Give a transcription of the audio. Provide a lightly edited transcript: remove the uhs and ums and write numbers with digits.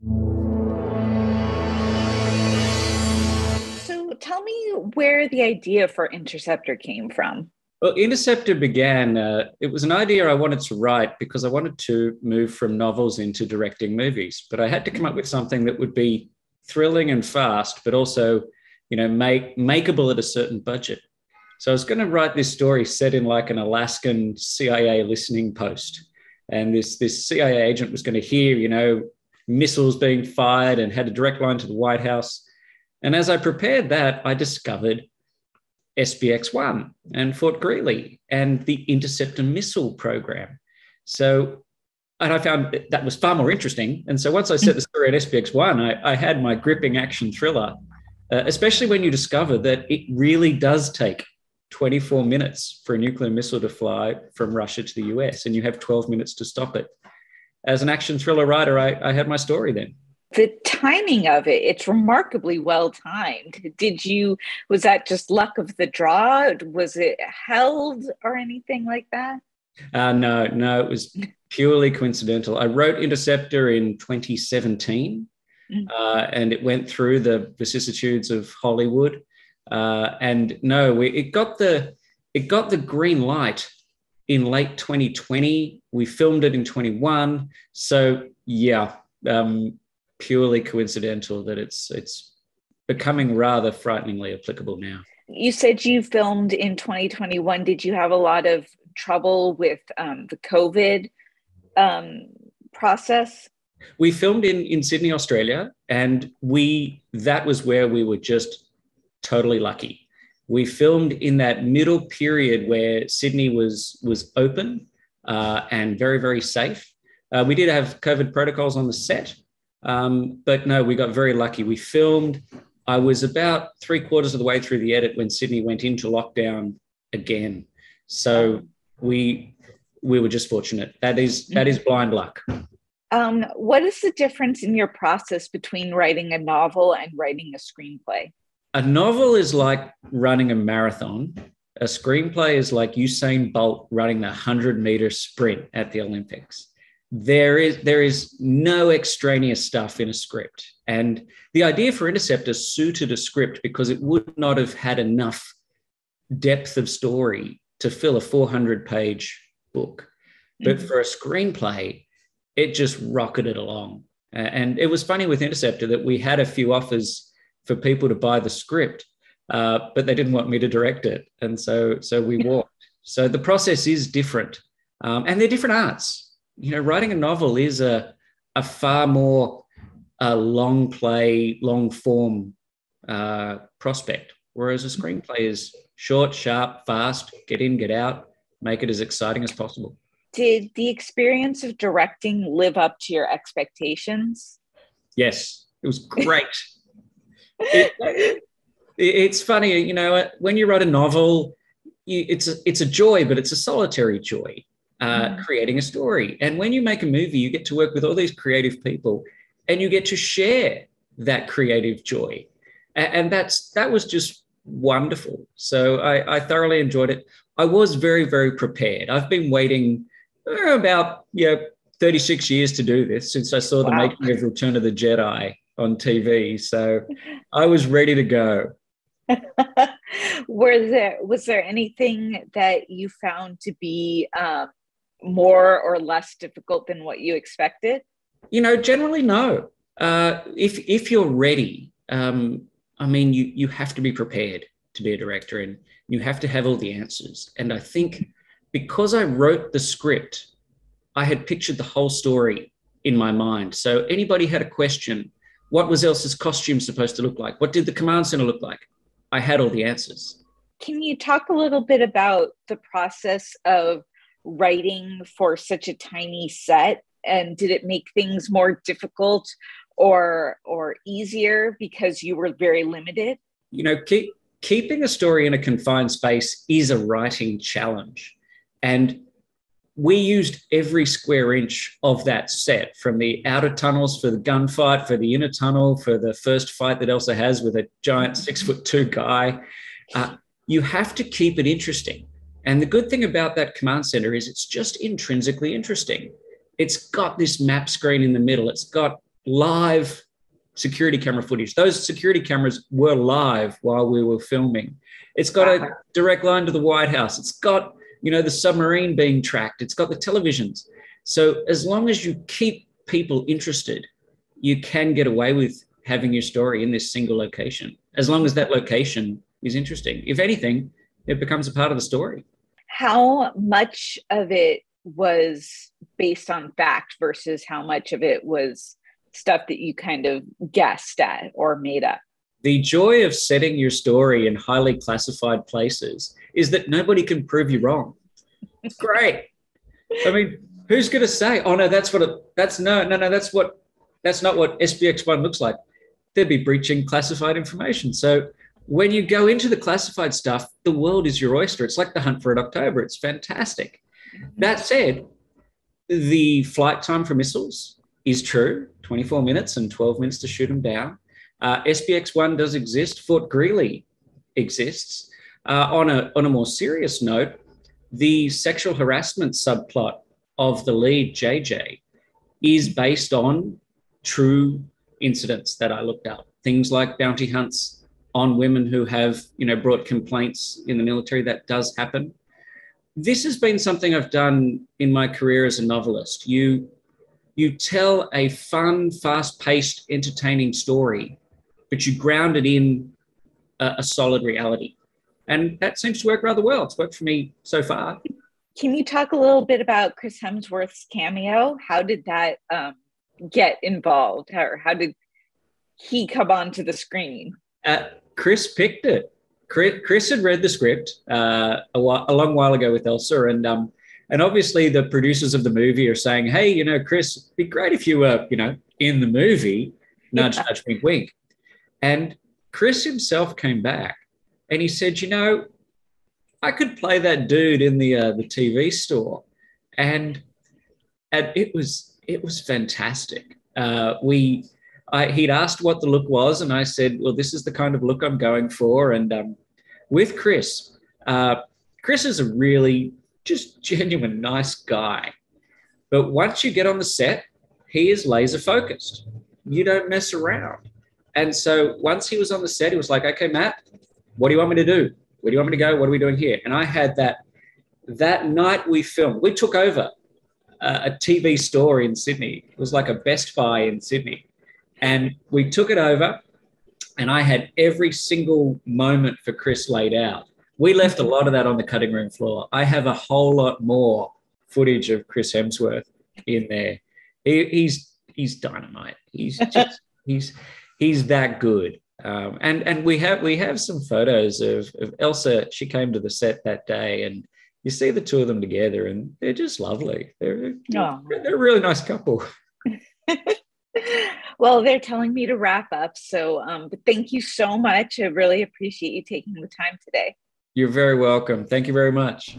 So tell me where the idea for Interceptor came from. Well, Interceptor began, it was an idea I wanted to write because I wanted to move from novels into directing movies. But I had to come up with something that would be thrilling and fast, but also, makeable at a certain budget. So I was going to write this story set in like an Alaskan CIA listening post. And this CIA agent was going to hear, missiles being fired and had a direct line to the White House. And as I prepared that, I discovered SPX-1 and Fort Greely and the Interceptor missile program. And I found that was far more interesting. And so once I set the story at SPX-1, I had my gripping action thriller, especially when you discover that it really does take 24 minutes for a nuclear missile to fly from Russia to the US, and you have 12 minutes to stop it. As an action thriller writer, I had my story then. The timing of it, it's remarkably well timed. Was that just luck of the draw? Was it held or anything like that? No, it was purely coincidental. I wrote Interceptor in 2017, and it went through the vicissitudes of Hollywood. It got the green light in late 2020. We filmed it in 21. So yeah, purely coincidental that it's becoming rather frighteningly applicable now. You said you filmed in 2021. Did you have a lot of trouble with the COVID process? We filmed in Sydney, Australia, and that was where we were just totally lucky. We filmed in that middle period where Sydney was open and very, very safe. We did have COVID protocols on the set, but no, we got very lucky. We filmed, I was about 3/4 of the way through the edit when Sydney went into lockdown again. So we were just fortunate. That is blind luck. What is the difference in your process between writing a novel and writing a screenplay? A novel is like running a marathon. A screenplay is like Usain Bolt running the 100-meter sprint at the Olympics. There is no extraneous stuff in a script. And the idea for Interceptor suited a script because it would not have had enough depth of story to fill a 400-page book. But for a screenplay, it just rocketed along. And it was funny with Interceptor that we had a few offers for people to buy the script, but they didn't want me to direct it. And so we walked. So the process is different. And they're different arts. Writing a novel is a far more long play, long form prospect, whereas a screenplay is short, sharp, fast, get in, get out, make it as exciting as possible. Did the experience of directing live up to your expectations? Yes, it was great. It's funny, when you write a novel, it's a joy, but it's a solitary joy, creating a story. And when you make a movie, you get to work with all these creative people and you get to share that creative joy. And that was just wonderful. So I thoroughly enjoyed it. I was very, very prepared. I've been waiting about 36 years to do this since I saw the making of Return of the Jedi on TV. So I was ready to go. Was there anything that you found to be more or less difficult than what you expected? Generally, no. If you're ready, you have to be prepared to be a director and you have to have all the answers. And I think because I wrote the script, I had pictured the whole story in my mind. So anybody had a question, what was Elsa's costume supposed to look like? What did the command center look like? I had all the answers. Can you talk a little bit about the process of writing for such a tiny set? And did it make things more difficult or easier because you were very limited? Keeping a story in a confined space is a writing challenge. And we used every square inch of that set, from the outer tunnels for the gunfight, for the inner tunnel, for the first fight that Elsa has with a giant 6'2" guy. You have to keep it interesting. And the good thing about that command center is it's just intrinsically interesting. It's got this map screen in the middle. It's got live security camera footage. Those security cameras were live while we were filming. It's got a direct line to the White House. It's got, the submarine being tracked. It's got the televisions. So as long as you keep people interested, you can get away with having your story in this single location, as long as that location is interesting. If anything, it becomes a part of the story. How much of it was based on fact versus how much of it was stuff that you kind of guessed at or made up? The joy of setting your story in highly classified places is that nobody can prove you wrong. It's great. I mean, who's going to say, oh no, that's not what SPX1 looks like. They'd be breaching classified information. So when you go into the classified stuff, the world is your oyster. It's like the Hunt for Red October. It's fantastic. That said, the flight time for missiles is true, 24 minutes and 12 minutes to shoot them down. SPX1 does exist. Fort Greely exists. On a more serious note, the sexual harassment subplot of the lead, JJ, is based on true incidents that I looked up. Things like bounty hunts on women who have, brought complaints in the military. That does happen. This has been something I've done in my career as a novelist. You tell a fun, fast-paced, entertaining story, but you ground it in a solid reality. And that seems to work rather well. It's worked for me so far. Can you talk a little bit about Chris Hemsworth's cameo? How did that get involved? How did he come onto the screen? Chris picked it. Chris had read the script a long while ago with Elsa, and obviously the producers of the movie are saying, hey, Chris, it'd be great if you were, in the movie, nudge, nudge, wink, wink. And Chris himself came back and he said, I could play that dude in the TV store. And it was fantastic. He'd asked what the look was, and I said, well, this is the kind of look I'm going for. And with Chris, Chris is a really just genuine, nice guy. But once you get on the set, he is laser focused. You don't mess around. And so once he was on the set, he was like, okay, Matt, what do you want me to do? Where do you want me to go? What are we doing here? And I had that night we filmed. We took over a TV store in Sydney. It was like a Best Buy in Sydney. And we took it over, and I had every single moment for Chris laid out. We left a lot of that on the cutting room floor. I have a whole lot more footage of Chris Hemsworth in there. He's dynamite. He's that good. And we have some photos of Elsa. She came to the set that day, and you see the two of them together, and they're just lovely. They're a really nice couple. Well, they're telling me to wrap up. So but thank you so much. I really appreciate you taking the time today. You're very welcome. Thank you very much.